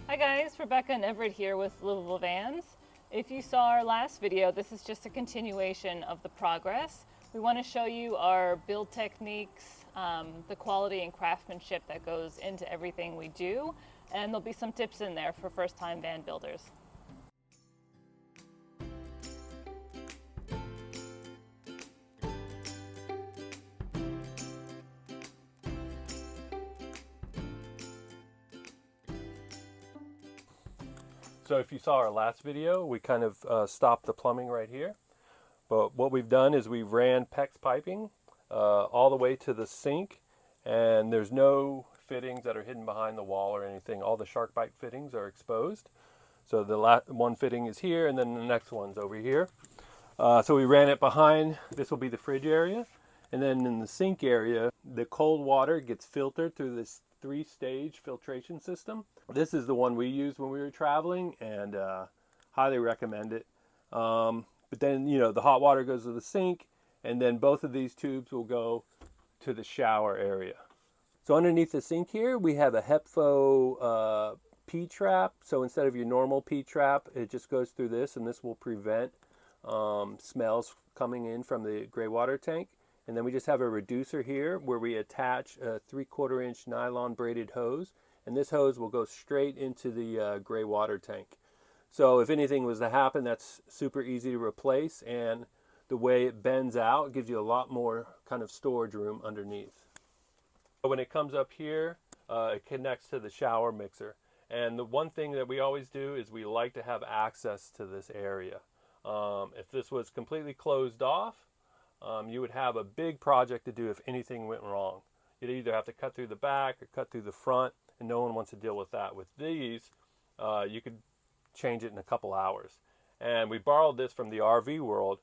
Hi guys, Rebecca and Everett here with Livable Vans. If you saw our last video, this is just a continuation of the progress. We want to show you our build techniques, the quality and craftsmanship that goes into everything we do, and there'll be some tips in there for first-time van builders. So if you saw our last video, we kind of stopped the plumbing right here. But what we've done is we ran PEX piping all the way to the sink, and there's no fittings that are hidden behind the wall or anything. All the shark bite fittings are exposed. So the one fitting is here, and then the next one's over here. So we ran it behind. This will be the fridge area. And then in the sink area, the cold water gets filtered through this 3-stage filtration system. This is the one we used when we were traveling, and highly recommend it. But then, the hot water goes to the sink, and then both of these tubes will go to the shower area. So underneath the sink here, we have a HEPFO P-trap. So instead of your normal P-trap, it just goes through this, and this will prevent smells coming in from the gray water tank. And then we just have a reducer here where we attach a 3/4 inch nylon braided hose, and this hose will go straight into the gray water tank. So if anything was to happen, that's super easy to replace, and the way it bends out gives you a lot more kind of storage room underneath. When it comes up here, it connects to the shower mixer. And the one thing that we always do is we like to have access to this area. If this was completely closed off, you would have a big project to do if anything went wrong. You'd either have to cut through the back or cut through the front, and no one wants to deal with that. With these, you could change it in a couple hours. And we borrowed this from the RV world,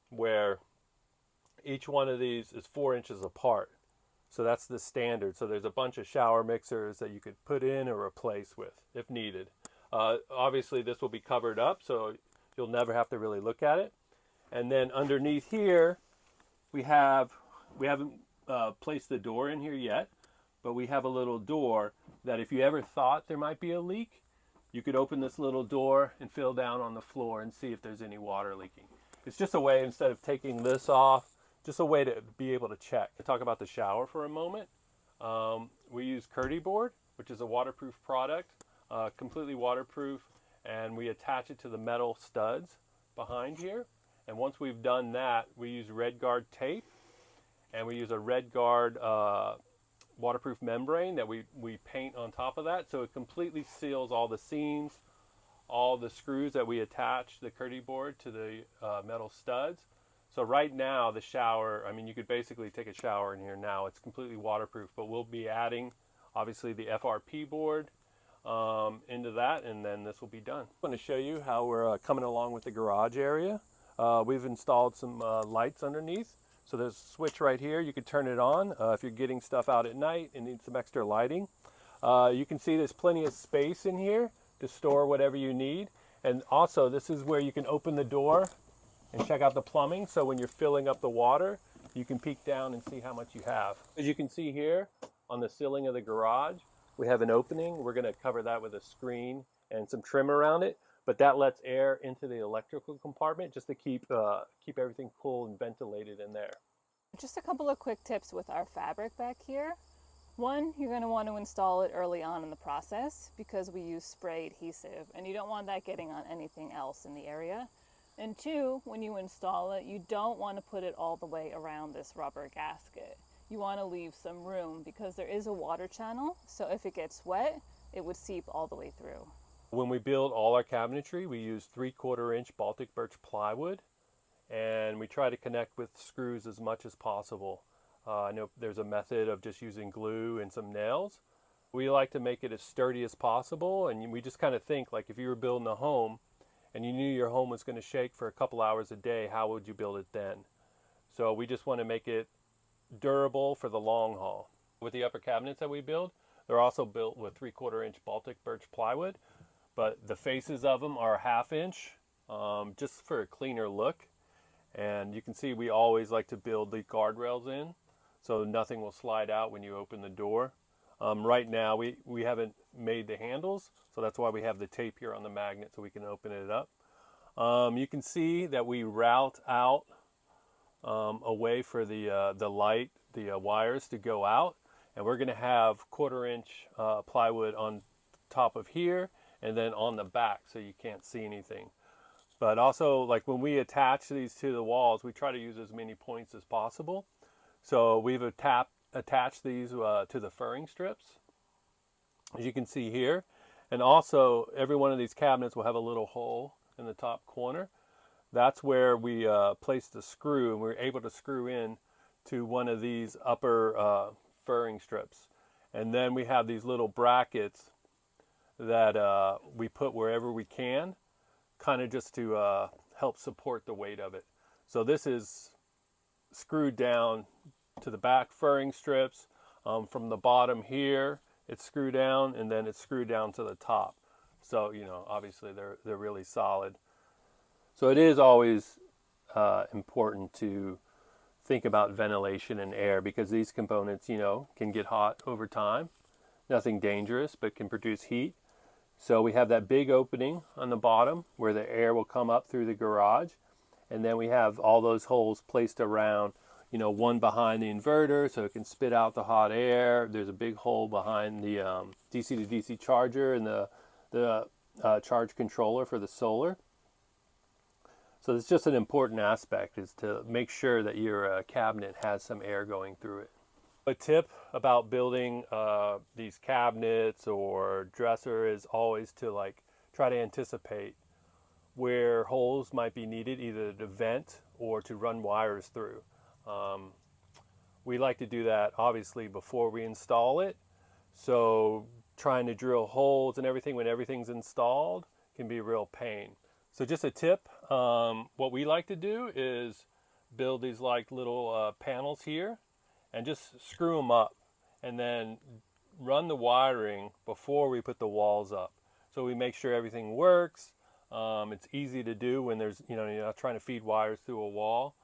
where each one of these is 4 inches apart. So that's the standard. So there's a bunch of shower mixers that you could put in or replace with if needed. Obviously this will be covered up, so you'll never have to really look at it. And then underneath here, we haven't placed the door in here yet, but we have a little door that if you ever thought there might be a leak, you could open this little door and feel down on the floor and see if there's any water leaking. It's just a way, instead of taking this off, just a way to be able to check. To talk about the shower for a moment, we use Curdy board, which is a waterproof product, completely waterproof, and we attach it to the metal studs behind here. And once we've done that, we use Red Guard tape, and we use a Red Guard waterproof membrane that we paint on top of that, so it completely seals all the seams, all the screws that we attach the Curdy board to the metal studs. So right now the shower, you could basically take a shower in here now. It's completely waterproof, but we'll be adding obviously the FRP board into that, and then this will be done. I'm going to show you how we're coming along with the garage area. We've installed some lights underneath. So there's a switch right here. You can turn it on if you're getting stuff out at night and need some extra lighting. You can see there's plenty of space in here to store whatever you need. And also this is where you can open the door and check out the plumbing. So when you're filling up the water, you can peek down and see how much you have. As you can see here on the ceiling of the garage, we have an opening. We're going to cover that with a screen and some trim around it. But that lets air into the electrical compartment just to keep everything cool and ventilated in there. Just a couple of quick tips with our fabric back here. One, you're going to want to install it early on in the process because we use spray adhesive, and you don't want that getting on anything else in the area. And two, when you install it, you don't want to put it all the way around this rubber gasket. You want to leave some room because there is a water channel, so if it gets wet, it would seep all the way through. When we build all our cabinetry, we use 3/4 inch Baltic birch plywood, and we try to connect with screws as much as possible. I know there's a method of just using glue and some nails. We like to make it as sturdy as possible, and we just kind of think, like, if you were building a home and you knew your home was going to shake for a couple hours a day, how would you build it then? So we just want to make it durable for the long haul. With the upper cabinets that we build, they're also built with 3/4 inch Baltic birch plywood. But the faces of them are 1/2 inch, just for a cleaner look. And you can see we always like to build the guardrails in, so nothing will slide out when you open the door. Right now we haven't made the handles, so that's why we have the tape here on the magnet so we can open it up. You can see that we route out a way for the light, the wires to go out, and we're going to have 1/4 inch plywood on top of here and then on the back so you can't see anything. But also, like when we attach these to the walls, we try to use as many points as possible. So we've attached these to the furring strips, as you can see here. And also, every one of these cabinets will have a little hole in the top corner. That's where we place the screw, and we're able to screw in to one of these upper furring strips. And then we have these little brackets that we put wherever we can, kind of just to help support the weight of it. So this is screwed down to the back furring strips. From the bottom here, it's screwed down, and then it's screwed down to the top. So, you know, obviously they're really solid. So it is always important to think about ventilation and air, because these components, you know, can get hot over time. Nothing dangerous, but can produce heat. So we have that big opening on the bottom where the air will come up through the garage. And then we have all those holes placed around, you know, one behind the inverter so it can spit out the hot air. There's a big hole behind the DC to DC charger and the charge controller for the solar. So it's just an important aspect, is to make sure that your cabinet has some air going through it. A tip about building these cabinets or dresser is always to try to anticipate where holes might be needed, either to vent or to run wires through. We like to do that obviously before we install it. So trying to drill holes and everything when everything's installed can be a real pain. So just a tip, what we like to do is build these little panels here and just screw them up, and then run the wiring before we put the walls up. So we make sure everything works. It's easy to do when you're not trying to feed wires through a wall.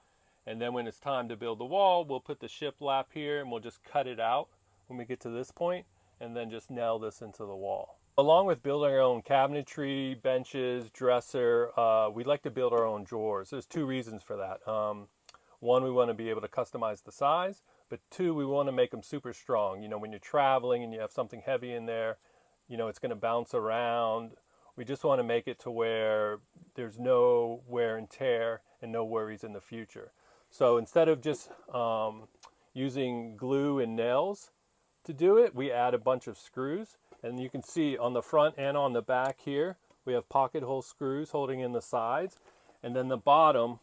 And then when it's time to build the wall, we'll put the shiplap here and we'll just cut it out when we get to this point, and then just nail this into the wall. Along with building our own cabinetry, benches, dresser, we like to build our own drawers. There's 2 reasons for that. One, we want to be able to customize the size, but 2, we want to make them super strong. You know, when you're traveling and you have something heavy in there, you know, it's going to bounce around. We just want to make it to where there's no wear and tear and no worries in the future. So instead of just using glue and nails to do it, we add a bunch of screws. And you can see on the front and on the back here, we have pocket hole screws holding in the sides. And then the bottom,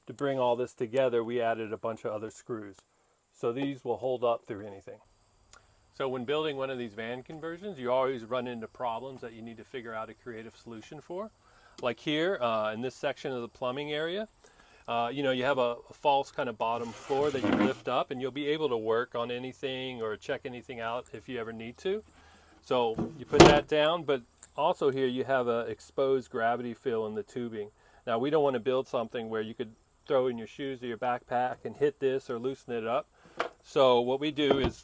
to bring all this together, we added a bunch of other screws. So these will hold up through anything. So when building one of these van conversions, you always run into problems that you need to figure out a creative solution for. Like here, in this section of the plumbing area, you know, you have a false kind of bottom floor that you lift up, and you'll be able to work on anything or check anything out if you ever need to. So you put that down, but also here you have an exposed gravity fill in the tubing. Now we don't want to build something where you could throw in your shoes or your backpack and hit this or loosen it up. So what we do is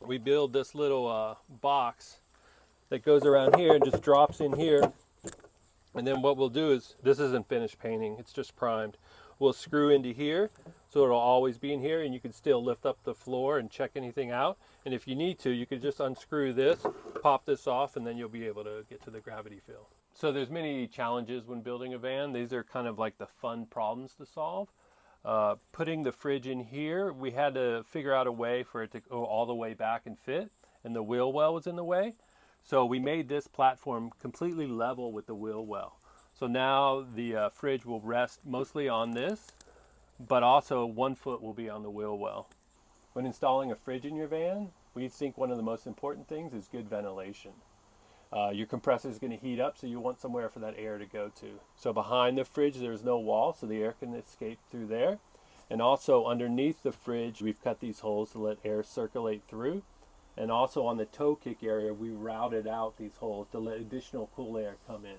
we build this little box that goes around here and just drops in here. And then what we'll do is, this isn't finished painting, it's just primed. We'll screw into here, so it'll always be in here, and you can still lift up the floor and check anything out. And if you need to, you could just unscrew this, pop this off, and then you'll be able to get to the gravity fill. So there's many challenges when building a van. These are kind of like the fun problems to solve. Putting the fridge in here, we had to figure out a way for it to go all the way back and fit, and the wheel well was in the way. So we made this platform completely level with the wheel well. So now the fridge will rest mostly on this, but also 1 foot will be on the wheel well. When installing a fridge in your van, we think one of the most important things is good ventilation. Your compressor is going to heat up, so you want somewhere for that air to go to. So behind the fridge there's no wall, so the air can escape through there. And also underneath the fridge we've cut these holes to let air circulate through. And also on the toe kick area, we routed out these holes to let additional cool air come in.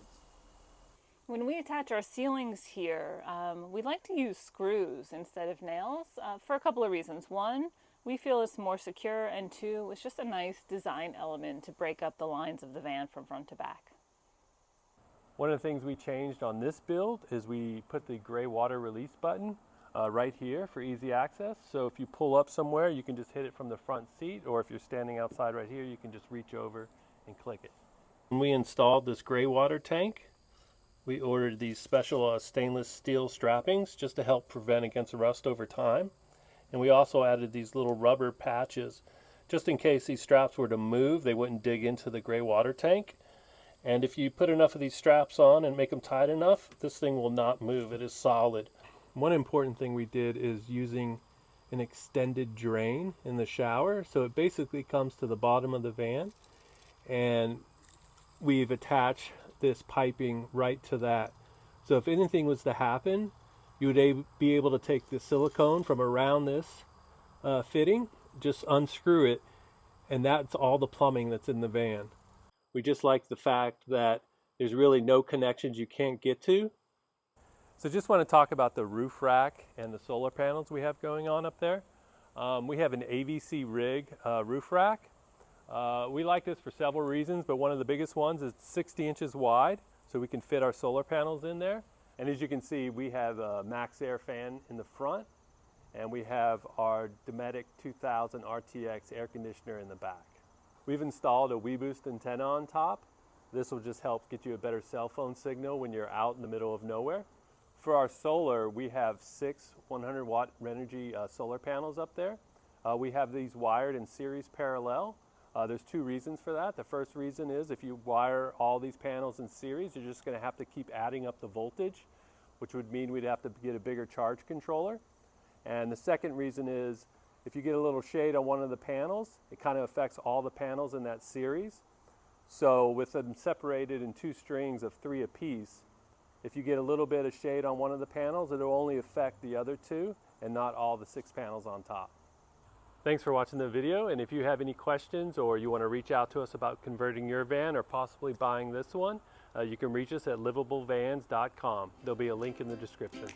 When we attach our ceilings here, we like to use screws instead of nails for a couple of reasons. One, We feel it's more secure, and two, it's just a nice design element to break up the lines of the van from front to back. One of the things we changed on this build is we put the gray water release button right here for easy access. So if you pull up somewhere, you can just hit it from the front seat, or if you're standing outside right here, you can just reach over and click it. When we installed this gray water tank, we ordered these special stainless steel strappings just to help prevent against rust over time. And we also added these little rubber patches just in case these straps were to move, they wouldn't dig into the gray water tank. And if you put enough of these straps on and make them tight enough, this thing will not move. It is solid. One important thing we did is using an extended drain in the shower. So it basically comes to the bottom of the van, and we've attached this piping right to that. So if anything was to happen, you would be able to take the silicone from around this fitting, just unscrew it, and that's all the plumbing that's in the van. We just like the fact that there's really no connections you can't get to. So just want to talk about the roof rack and the solar panels we have going on up there. We have an AVC rig roof rack. We like this for several reasons, but one of the biggest ones is 60 inches wide, so we can fit our solar panels in there. And as you can see, we have a max air fan in the front, and we have our Dometic 2000 RTX air conditioner in the back. We've installed a WeBoost antenna on top. This will just help get you a better cell phone signal when you're out in the middle of nowhere. For our solar, we have 6 100-watt Renogy solar panels up there. We have these wired in series parallel. There's 2 reasons for that. The first reason is if you wire all these panels in series, you're just going to have to keep adding up the voltage, which would mean we'd have to get a bigger charge controller. And the second reason is if you get a little shade on one of the panels, it kind of affects all the panels in that series. So with them separated in 2 strings of 3 apiece, if you get a little bit of shade on one of the panels, it'll only affect the other 2 and not all the 6 panels on top. Thanks for watching the video, and if you have any questions or you want to reach out to us about converting your van or possibly buying this one, you can reach us at livablevans.com. There'll be a link in the description.